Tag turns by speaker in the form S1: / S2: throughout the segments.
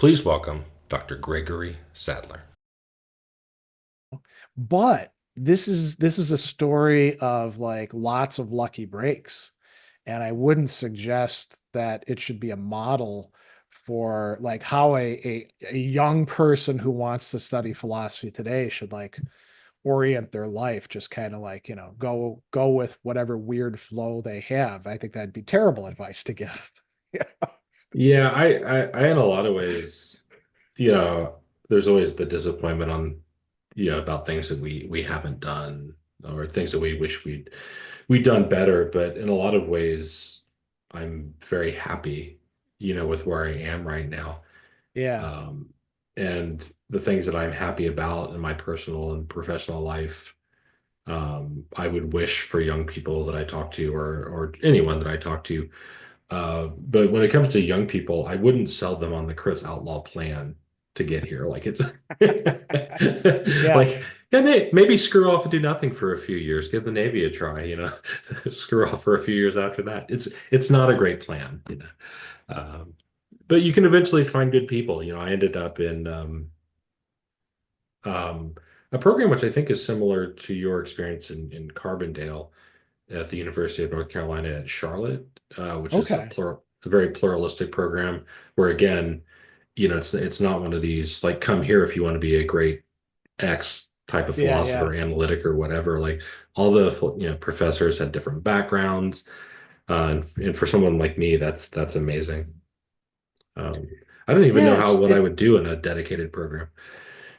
S1: Please welcome Dr. Gregory Sadler.
S2: But this is a story of like lots of lucky breaks. And I wouldn't suggest that it should be a model for like how a young person who wants to study philosophy today should like orient their life, just kind of like, go with whatever weird flow they have. I think that'd be terrible advice to give. Yeah.
S1: Yeah, I in a lot of ways, you know, there's always the disappointment on, about things that we haven't done or things that we wish we'd done better. But in a lot of ways, I'm very happy, with where I am right now.
S2: Yeah.
S1: Um, and the things that I'm happy about in my personal and professional life, I would wish for young people that I talk to or anyone that I talk to. But when it comes to young people, I wouldn't sell them on the Chris Outlaw plan to get here. Like it's
S2: Yeah.
S1: like, yeah, maybe screw off and do nothing for a few years. Give the Navy a try, screw off for a few years after that. It's not a great plan. But you can eventually find good people. I ended up in um, a program which I think is similar to your experience in Carbondale at the University of North Carolina at Charlotte, which is
S2: Okay.
S1: a very pluralistic program where again, it's not one of these like come here if you want to be a great X type of
S2: Yeah, yeah.
S1: philosopher, analytic or whatever. Like all the professors had different backgrounds, and for someone like me, that's amazing. Um, I don't even know
S2: Yeah,
S1: how
S2: it's
S1: what I
S2: it's
S1: would do in a dedicated program.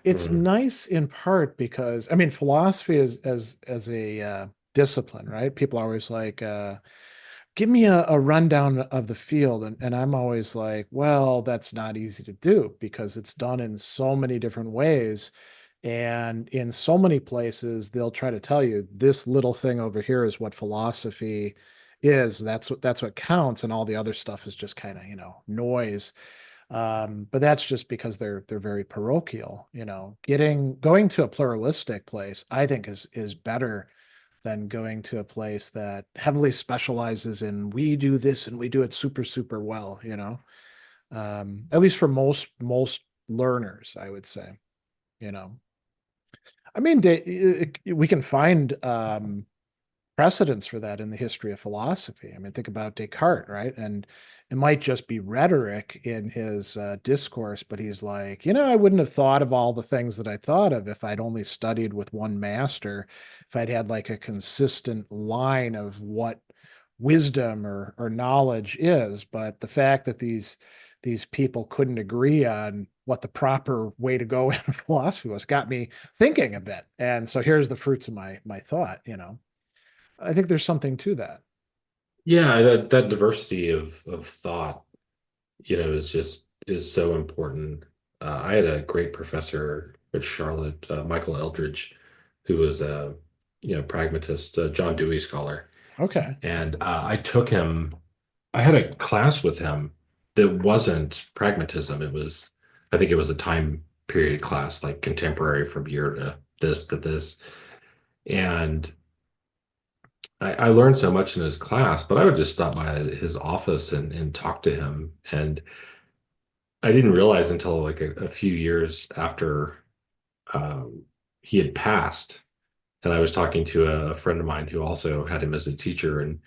S2: it's
S1: Mm.
S2: nice in part because I mean philosophy is as a discipline, right? People are always like, give me a rundown of the field, and I'm always like, well, that's not easy to do because it's done in so many different ways, and in so many places they'll try to tell you this little thing over here is what philosophy is. That's what counts, and all the other stuff is just kind of noise. But that's just because they're very parochial. Going to a pluralistic place, I think is better than going to a place that heavily specializes in we do this and we do it super, super well. At least for most learners, I would say, you know. I mean, we can find precedents for that in the history of philosophy. I mean, think about Descartes, right? And it might just be rhetoric in his discourse, but he's like, I wouldn't have thought of all the things that I thought of if I'd only studied with one master, if I'd had like a consistent line of what wisdom or knowledge is. But the fact that these people couldn't agree on what the proper way to go in philosophy was got me thinking a bit. And so here's the fruits of my thought. I think there's something to that.
S1: Yeah, that diversity of thought, is so important. I had a great professor at Charlotte, Michael Eldridge, who was a pragmatist, John Dewey scholar,
S2: Okay.
S1: and I took him. I had a class with him that wasn't pragmatism. I think it was a time period class, like contemporary from year to this, and I learned so much in his class. But I would just stop by his office and talk to him, and I didn't realize until like a few years after um, he had passed, and I was talking to a friend of mine who also had him as a teacher, and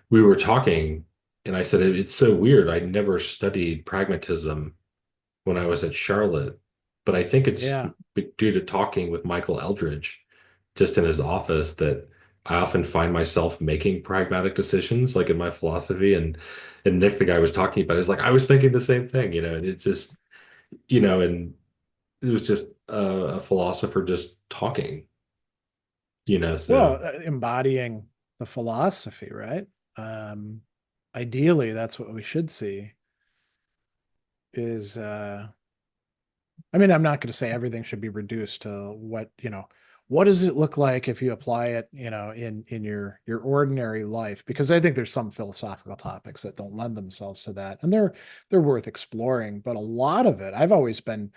S1: we were talking, and I said, It's so weird. I never studied pragmatism when I was at Charlotte, but I think it's
S2: Yeah.
S1: due to talking with Michael Eldridge just in his office that I often find myself making pragmatic decisions, like in my philosophy. And Nick, the guy I was talking about, is like, I was thinking the same thing, and it's just, and it was just a philosopher just talking, so.
S2: Well, embodying the philosophy, right? Um, Ideally, that's what we should see is I mean, I'm not going to say everything should be reduced to what does it look like if you apply it, in your ordinary life? Because I think there's some philosophical topics that don't lend themselves to that, and they're worth exploring. But a lot of it, I've always been,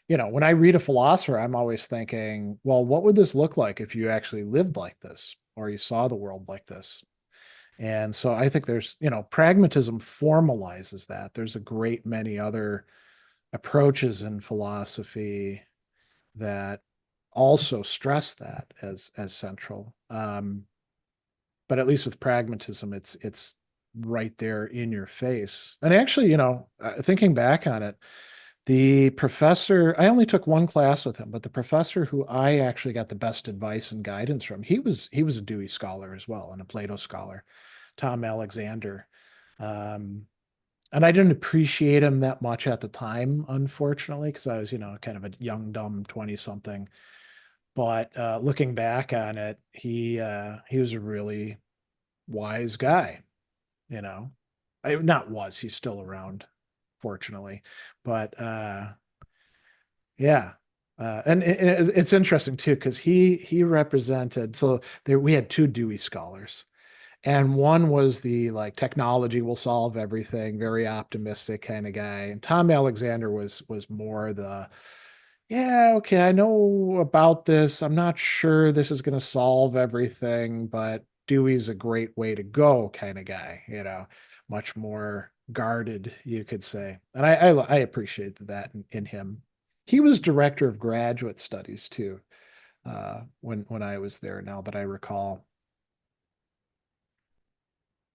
S2: when I read a philosopher, I'm always thinking, well, what would this look like if you actually lived like this or you saw the world like this? And so I think there's, pragmatism formalizes that. There's a great many other approaches in philosophy that also stress that as central. But at least with pragmatism, it's right there in your face. And actually, thinking back on it, the professor, I only took one class with him, but the professor who I actually got the best advice and guidance from, he was a Dewey scholar as well and a Plato scholar, Tom Alexander. Um, and I didn't appreciate him that much at the time, unfortunately, because I was, kind of a young, dumb 20 something. But looking back on it, he was a really wise guy, you know. Not was, he's still around, fortunately. But yeah. And it's interesting too, because he represented, so there we had two Dewey scholars. And one was the like technology will solve everything, very optimistic kind of guy. And Tom Alexander was more the, yeah, okay, I know about this. I'm not sure this is going to solve everything, but Dewey's a great way to go kind of guy, much more guarded, you could say. And I appreciated that in him. He was director of graduate studies too, when I was there, now that I recall.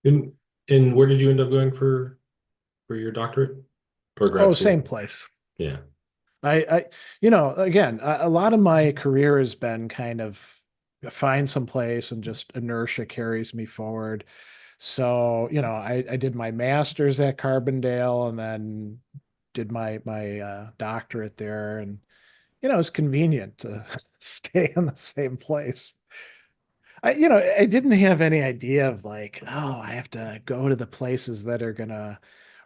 S1: And and where did you end up going for your doctorate or grad
S2: Oh, same
S1: school?
S2: place.
S1: Yeah.
S2: Again, a lot of my career has been kind of find some place and just inertia carries me forward. So, I did my master's at Carbondale and then did my doctorate there. And, it's convenient to stay in the same place. I didn't have any idea of like, oh, I have to go to the places that are gonna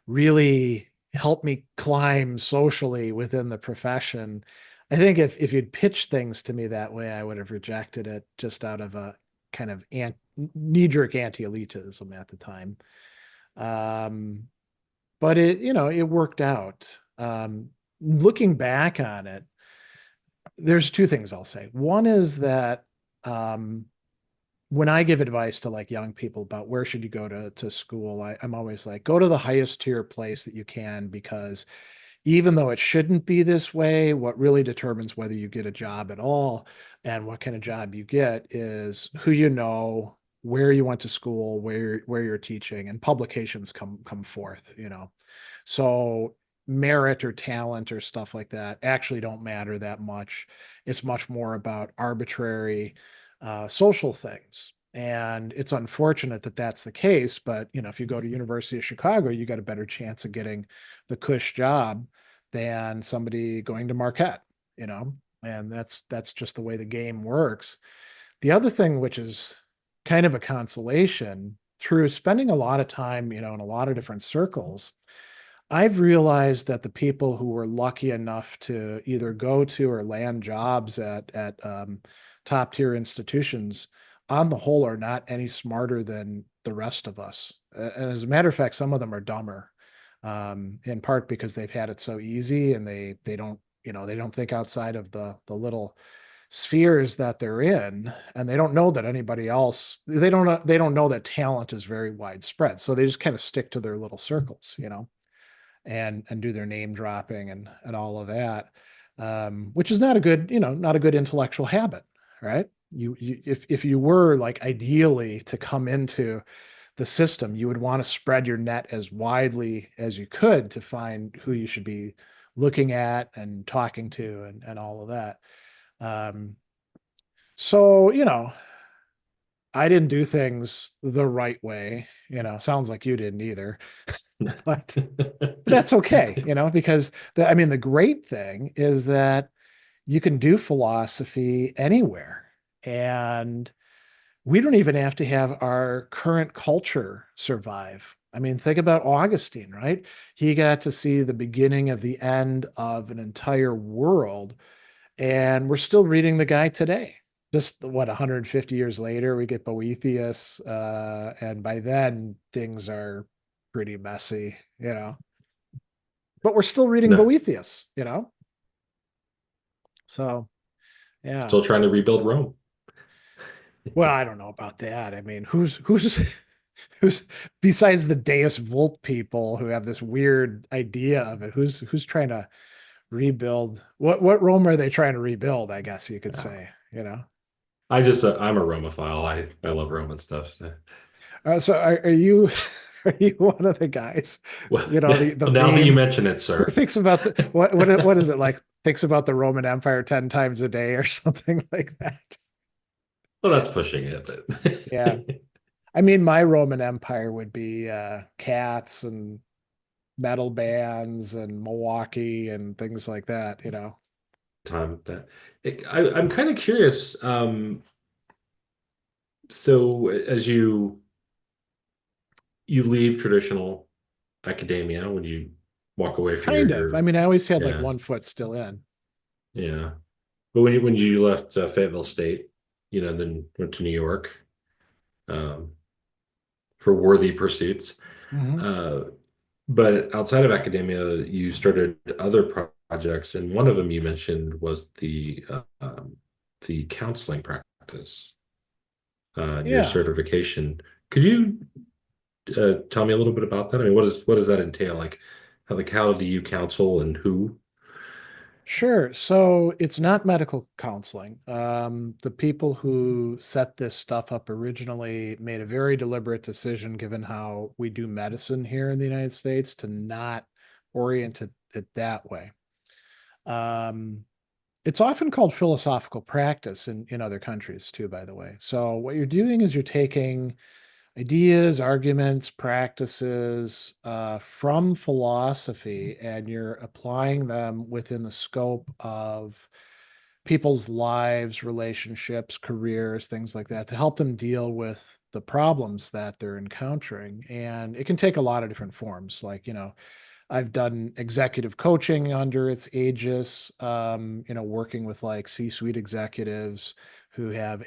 S2: really help me climb socially within the profession. I think if you'd pitched things to me that way, I would have rejected it just out of a kind of knee-jerk anti-elitism at the time. Um, but it worked out. Looking back on it, there's two things I'll say. One is that um, when I give advice to like young people about where should you go to school, I'm always like, go to the highest tier place that you can, because even though it shouldn't be this way, what really determines whether you get a job at all and what kind of job you get is who you know, where you went to school, where you're teaching, and publications come forth. So merit or talent or stuff like that actually don't matter that much. It's much more about arbitrary social things. And it's unfortunate that that's the case, but if you go to University of Chicago, you got a better chance of getting the cush job than somebody going to Marquette, you know, and that's just the way the game works. The other thing, which is kind of a consolation, through spending a lot of time, in a lot of different circles, I've realized that the people who were lucky enough to either go to or land jobs at top tier institutions, on the whole, are not any smarter than the rest of us. And as a matter of fact, some of them are dumber, in part because they've had it so easy and they don't think outside of the little spheres that they're in, and they don't know that anybody else. They don't know that talent is very widespread, so they just kind of stick to their little circles. And do their name dropping and all of that, which is not a good intellectual habit, right? If you were like ideally to come into the system, you would want to spread your net as widely as you could to find who you should be looking at and talking to and all of that. Um, so, I didn't do things the right way, sounds like you didn't either, but that's okay, because the great thing is that you can do philosophy anywhere. And we don't even have to have our current culture survive. I mean, think about Augustine, right? He got to see the beginning of the end of an entire world, and we're still reading the guy today. Just what, 150 years later, we get Boethius, and by then things are pretty messy. But we're still reading
S1: No,
S2: Boethius. So yeah.
S1: still trying to rebuild Rome.
S2: Well, I don't know about that. I mean, who's who's besides the Deus Vult people who have this weird idea of it, who's trying to rebuild. What Rome are they trying to rebuild? I guess you could
S1: Yeah.
S2: say, you know.
S1: I'm a Romophile. I love Roman stuff. So.
S2: So are you are you one of the guys,
S1: Well,
S2: the
S1: now that you
S2: meme
S1: mention it,
S2: who
S1: sir.
S2: thinks about the what is it like? Thinks about the Roman Empire 10 times a day or something like that.
S1: Well, that's pushing it,
S2: Yeah.
S1: but
S2: I mean, my Roman Empire would be cats and metal bands and Milwaukee and things like that, you know.
S1: time that I'm kind of curious. So as you leave traditional academia when you walk away from
S2: Kind of. I
S1: your
S2: mean, I always had like
S1: yeah
S2: one foot still in.
S1: yeah. But when you left Fayetteville State, then went to New York um, for worthy pursuits.
S2: Hmm.
S1: Uh, but outside of academia, you started other projects, and one of them you mentioned was the counseling practice, your
S2: Yeah.
S1: certification. Could you tell me a little bit about that? I mean, what does that entail? Like, how do you counsel and who?
S2: Sure. So it's not medical counseling. The people who set this stuff up originally made a very deliberate decision, given how we do medicine here in the United States, to not orient it that way. Um, it's often called philosophical practice in other countries too, by the way. So what you're doing is you're taking ideas, arguments, practices from philosophy, and you're applying them within the scope of people's lives, relationships, careers, things like that, to help them deal with the problems that they're encountering. And it can take a lot of different forms, like, I've done executive coaching under its aegis, working with like C-suite executives who have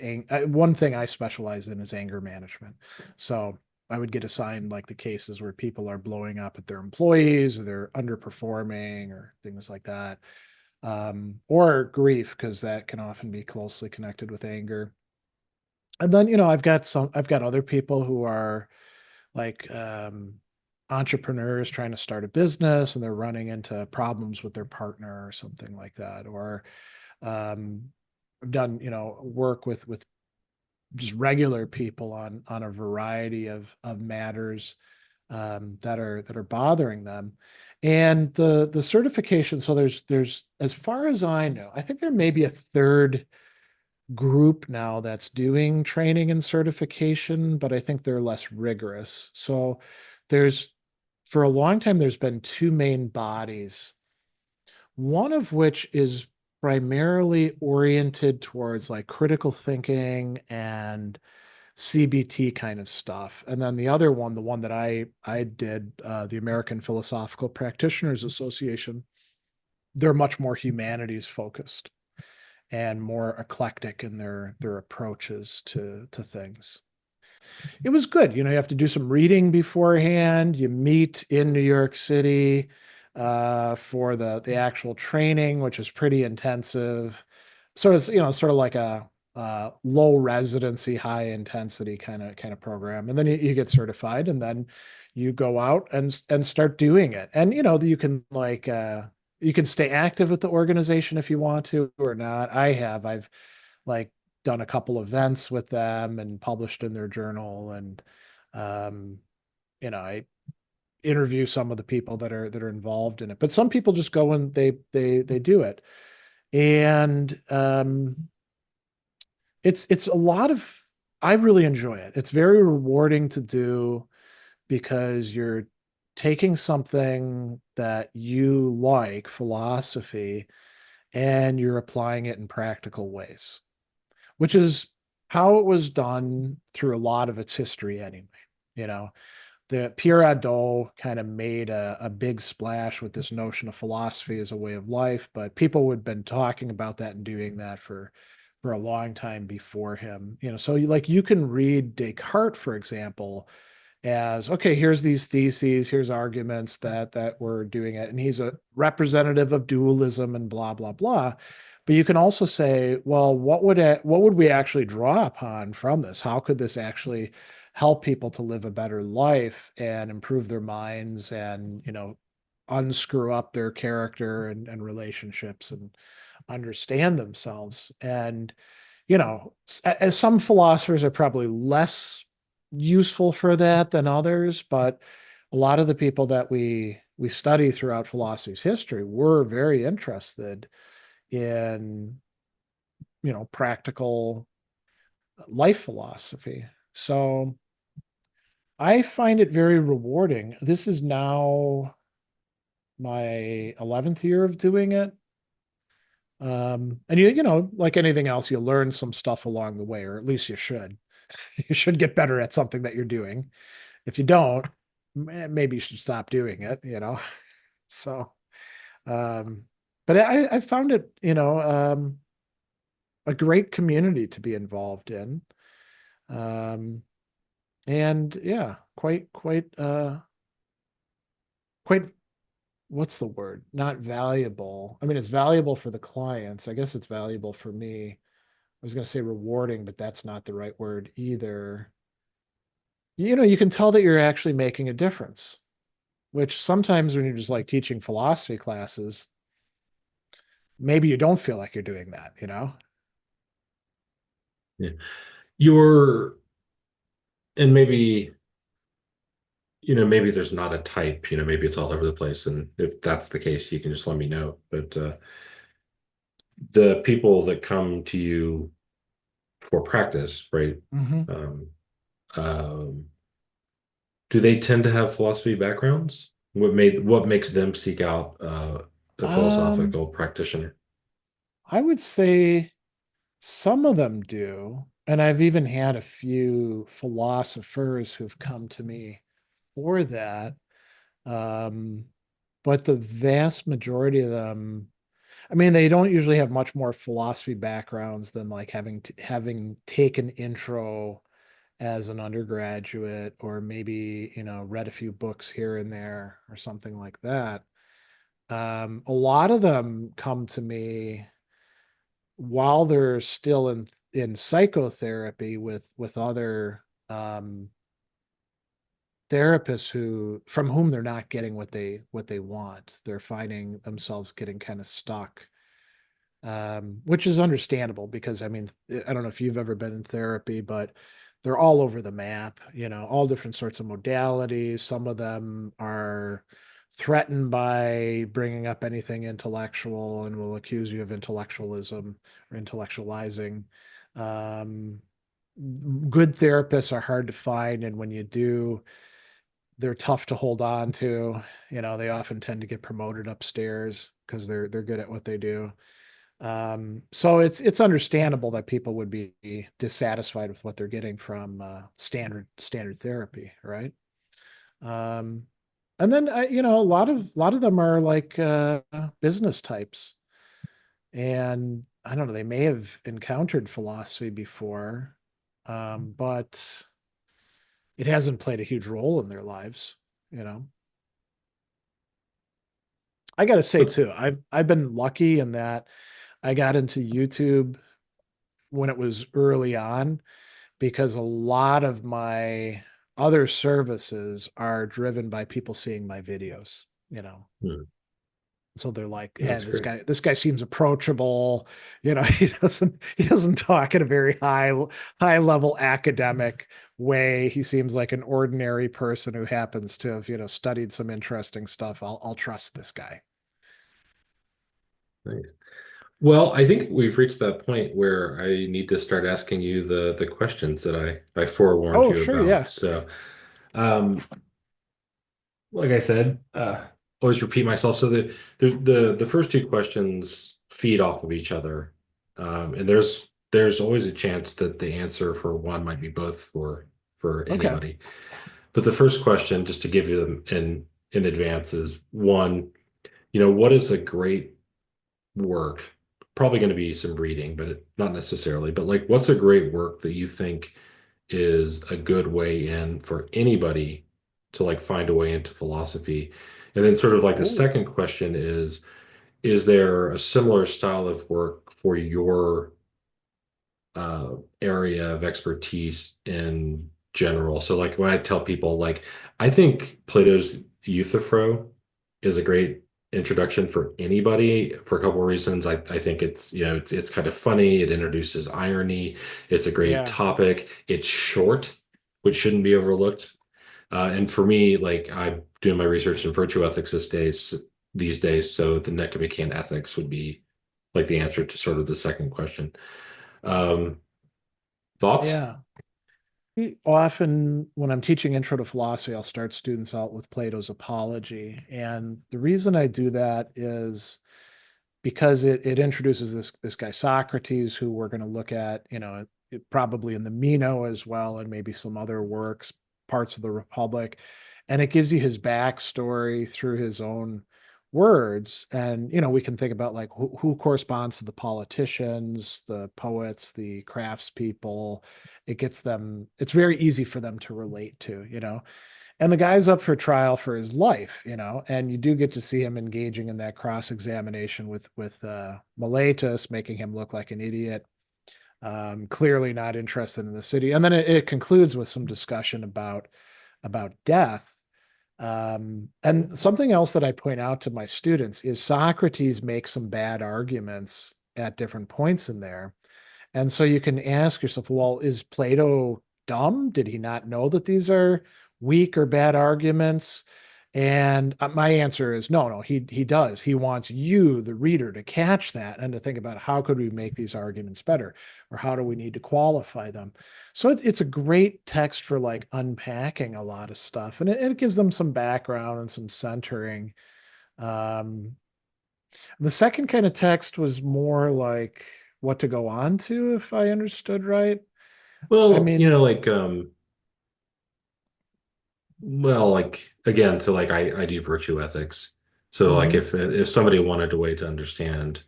S2: one thing I specialize in is anger management. So I would get assigned like the cases where people are blowing up at their employees or they're underperforming or things like that. Or grief, because that can often be closely connected with anger. And then, I've got other people who are like entrepreneurs trying to start a business and they're running into problems with their partner or something like that. Or um, I've done, work with just regular people on a variety of matters that are bothering them. And the certification, so there's as far as I know, I think there may be a third group now that's doing training and certification, but I think they're less rigorous. So there's, for a long time, there's been two main bodies, one of which is primarily oriented towards like critical thinking and CBT kind of stuff. And then the other one, the one that I did, the American Philosophical Practitioners Association, they're much more humanities focused and more eclectic in their approaches to things. It was good. You have to do some reading beforehand. You meet in New York City for the actual training, which is pretty intensive. So it's sort of like a low residency, high intensity kind of program, and then you get certified, and then you go out and start doing it. And you can like you can stay active with the organization if you want to or not. I've like done a couple events with them and published in their journal, and um, I interview some of the people that are involved in it. But some people just go and they do it, and it's a lot of. I really enjoy it. It's very rewarding to do because you're taking something that you like, philosophy, and you're applying it in practical ways, which is how it was done through a lot of its history anyway. You know, the Pierre Hadot kind of made a big splash with this notion of philosophy as a way of life, but people had been talking about that and doing that for a long time before him. So you can read Descartes, for example, as okay, here's these theses, here's arguments that we're doing it, and he's a representative of dualism and blah blah blah. But you can also say, well, what would we actually draw upon from this? How could this actually help people to live a better life and improve their minds and unscrew up their character and relationships and understand themselves. And, as some philosophers are probably less useful for that than others, but a lot of the people that we study throughout philosophy's history were very interested in, practical life philosophy. So I find it very rewarding. This is now my 11th year of doing it. And like anything else, you learn some stuff along the way, or at least you should. You should get better at something that you're doing. If you don't, maybe you should stop doing it. So, um, but I found it, a great community to be involved in. Um, and yeah, quite, what's the word? Not valuable. I mean, it's valuable for the clients. I guess it's valuable for me. I was going to say rewarding, but that's not the right word either. You can tell that you're actually making a difference, which sometimes when you're just like teaching philosophy classes, maybe you don't feel like you're doing that.
S1: Yeah. You're, and maybe, maybe there's not a type, maybe it's all over the place. And if that's the case, you can just let me know. But the people that come to you for practice, right?
S2: Hmm.
S1: Um, um, do they tend to have philosophy backgrounds? What makes them seek out a
S2: Um,
S1: philosophical practitioner?
S2: I would say some of them do. And I've even had a few philosophers who've come to me for that. Um, but the vast majority of them, I mean, they don't usually have much more philosophy backgrounds than like having taken intro as an undergraduate, or maybe, read a few books here and there or something like that. A lot of them come to me while they're still in psychotherapy with other therapists who from whom they're not getting what they want. They're finding themselves getting kind of stuck, which is understandable because I mean, I don't know if you've ever been in therapy, but they're all over the map, all different sorts of modalities. Some of them are threatened by bringing up anything intellectual and will accuse you of intellectualism or intellectualizing. Um, Good therapists are hard to find, and when you do, they're tough to hold on to. They often tend to get promoted upstairs because they're good at what they do. So it's understandable that people would be dissatisfied with what they're getting from standard therapy, right? Um, and then a lot of them are like business types, and I don't know, they may have encountered philosophy before, but it hasn't played a huge role in their lives, you know. I gotta say
S1: But
S2: too, I've been lucky in that I got into YouTube when it was early on, because a lot of my other services are driven by people seeing my videos.
S1: hmm,
S2: So they're like, "Hey,
S1: that's
S2: this
S1: great.
S2: guy, this guy seems approachable. He doesn't talk in a very high level academic way. He seems like an ordinary person who happens to have, studied some interesting stuff. I'll trust this guy."
S1: Nice. Well, I think we've reached that point where I need to start asking you the questions that I forewarned
S2: Oh,
S1: you
S2: sure,
S1: about.
S2: yeah.
S1: So, um, like I said, always repeat myself. So the first two questions feed off of each other, and there's always a chance that the answer for one might be both for
S2: Okay.
S1: anybody. But the first question, just to give you them in advance, is one, what is a great work? Probably going to be some reading, but not necessarily. But like, what's a great work that you think is a good way in for anybody to like find a way into philosophy? And then sort of like the
S2: Oh.
S1: second question is there a similar style of work for your area of expertise in general? So like when I tell people like I think Plato's Euthyphro is a great introduction for anybody for a couple of reasons. I think it's, it's kind of funny. It introduces irony. It's a great
S2: Yeah.
S1: topic. It's short, which shouldn't be overlooked. And for me, like I'm doing my research in virtue ethics these days, so the Nicomachean ethics would be like the answer to sort of the second question. Um, Thoughts?
S2: Yeah. Often, when I'm teaching intro to philosophy, I'll start students out with Plato's Apology. And the reason I do that is because it introduces this guy Socrates, who we're going to look at, probably in the Meno as well, and maybe some other works, parts of the Republic, and it gives you his backstory through his own words. And we can think about like who corresponds to the politicians, the poets, the craftspeople. It gets them. It's very easy for them to relate to. And the guy's up for trial for his life, and you do get to see him engaging in that cross-examination with Miletus, making him look like an idiot, clearly not interested in the city. And then it concludes with some discussion about death. And something else that I point out to my students is Socrates makes some bad arguments at different points in there. And so you can ask yourself, well, is Plato dumb? Did he not know that these are weak or bad arguments? And my answer is no, no, he does. He wants you, the reader, to catch that and to think about how could we make these arguments better, or how do we need to qualify them. So it's a great text for like unpacking a lot of stuff, and it gives them some background and some centering. Um, the second kind of text was more like what to go on to, if I understood right. I
S1: Well,
S2: mean,
S1: like again, so like I do virtue ethics. So like
S2: mhm.
S1: if somebody wanted a way to understand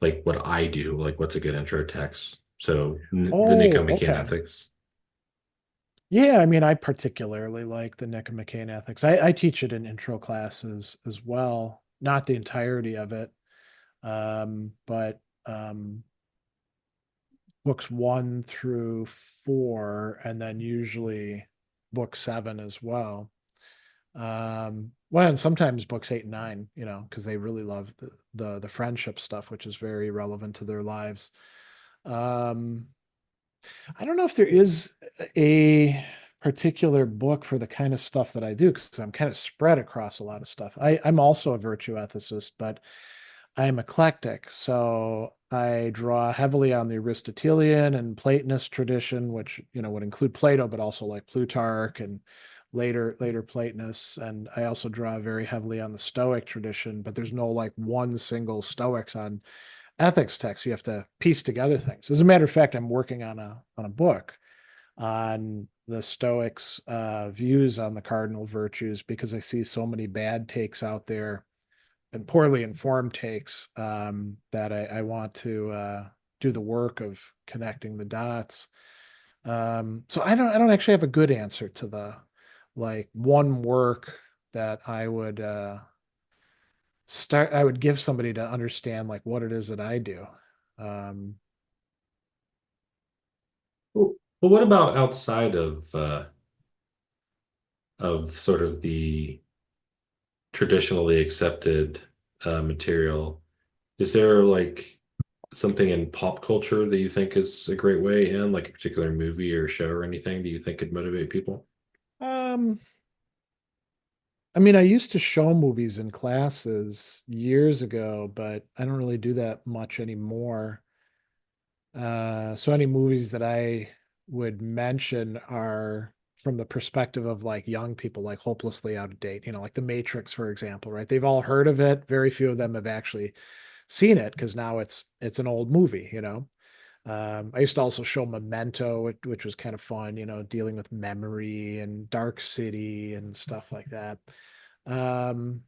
S1: like what I do, like what's a good intro text. So the
S2: Oh,
S1: Nicomachean
S2: okay.
S1: ethics.
S2: Yeah, I mean, I particularly like the Nicomachean Ethics. I teach it in intro classes as well, not the entirety of it, but books 1 through 4, and then usually book 7 as well. Well, and sometimes books 8 and 9, because they really love the friendship stuff, which is very relevant to their lives. Um, I don't know if there is a particular book for the kind of stuff that I do, because I'm kind of spread across a lot of stuff. I'm also a virtue ethicist, but I'm eclectic. So I draw heavily on the Aristotelian and Platonist tradition, which, would include Plato, but also like Plutarch and later Platonists. And I also draw very heavily on the Stoic tradition, but there's no like one single Stoics on ethics text. You have to piece together things. As a matter of fact, I'm working on a book on the Stoics' views on the cardinal virtues, because I see so many bad takes out there and poorly informed takes, that I want to do the work of connecting the dots. So I don't actually have a good answer to the like one work that I would give somebody to understand like what it is that I do. Um,
S1: Well, what about outside of sort of the traditionally accepted material? Is there like something in pop culture that you think is a great way in, like a particular movie or show or anything that you think could motivate people?
S2: um, I mean, I used to show movies in classes years ago, but I don't really do that much anymore. So any movies that I would mention are from the perspective of like young people, like hopelessly out of date, like The Matrix, for example, right? They've all heard of it. Very few of them have actually seen it, because now it's an old movie. I used to also show Memento, which was kind of fun, dealing with memory and Dark City and stuff like that. Um,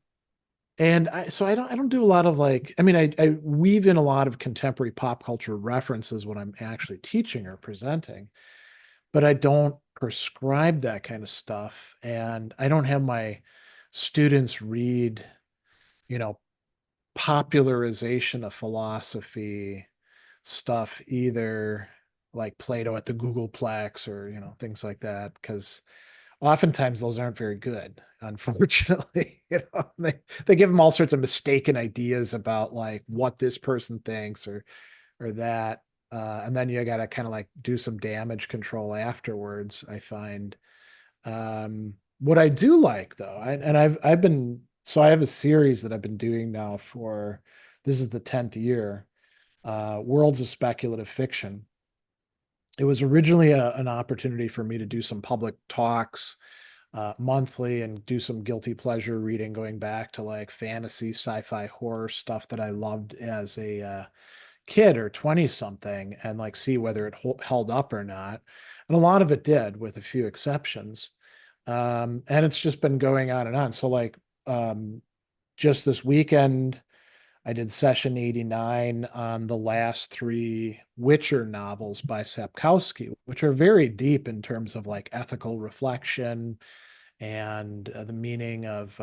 S2: and I don't do a lot of like, I mean, I weave in a lot of contemporary pop culture references when I'm actually teaching or presenting, but I don't prescribe that kind of stuff. And I don't have my students read, you know, popularization of philosophy stuff either, like Plato at the Googleplex or, things like that. Because oftentimes those aren't very good, unfortunately. They give them all sorts of mistaken ideas about like what this person thinks or that. And then you got to kind of like do some damage control afterwards, I find. What I do like though, and I've been so I have a series that I've been doing now for this is the 10th year, Worlds of Speculative Fiction. It was originally an opportunity for me to do some public talks monthly and do some guilty pleasure reading going back to like fantasy, sci-fi, horror stuff that I loved as a kid or 20 something and like see whether it held up or not. And a lot of it did, with a few exceptions. And it's just been going on and on. So like just this weekend, I did session 89 on the last three Witcher novels by Sapkowski, which are very deep in terms of like ethical reflection and the meaning of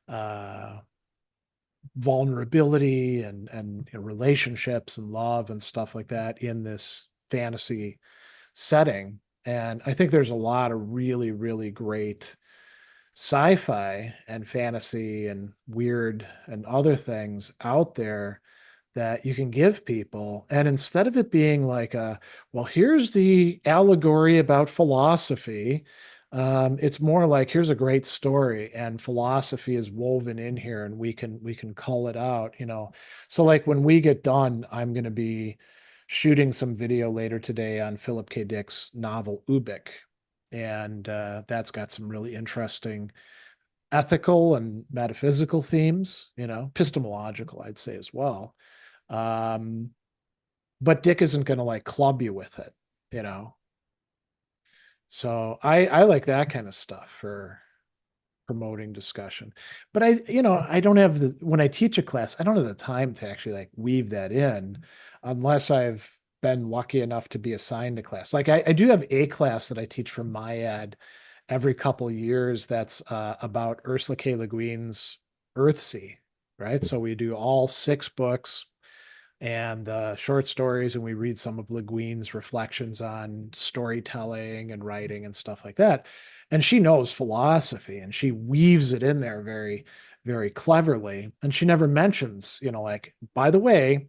S2: uh, vulnerability and you know, relationships and love and stuff like that in this fantasy setting. And I think there's a lot of really, really great sci-fi and fantasy and weird and other things out there that you can give people. And instead of it being like well, here's the allegory about philosophy, it's more like here's a great story and philosophy is woven in here and we can cull it out, you know. So like when we get done, I'm going to be shooting some video later today on Philip K. Dick's novel Ubik. And that's got some really interesting ethical and metaphysical themes, you know, epistemological, I'd say as well. Um, but Dick isn't going to like club you with it, you know. So I like that kind of stuff for promoting discussion. But I don't have the when I teach a class, I don't have the time to actually like weave that in unless I've been lucky enough to be assigned a class. Like I do have a class that I teach from my ed every couple of years that's about Ursula K. Le Guin's Earthsea, right? So we do all six books and short stories, and we read some of Le Guin's reflections on storytelling and writing and stuff like that. And she knows philosophy, and she weaves it in there very, very cleverly. And she never mentions, you know, like, by the way,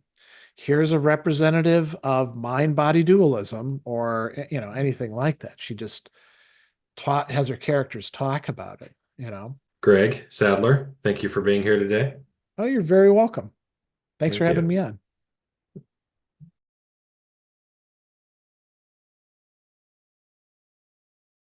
S2: here's a representative of mind-body dualism or, you know, anything like that. She just taught has her characters talk about it, you know.
S1: Greg Sadler, thank you for being here today.
S2: Oh, you're very welcome. Thanks for
S1: Thank
S2: having
S1: you.
S2: me on.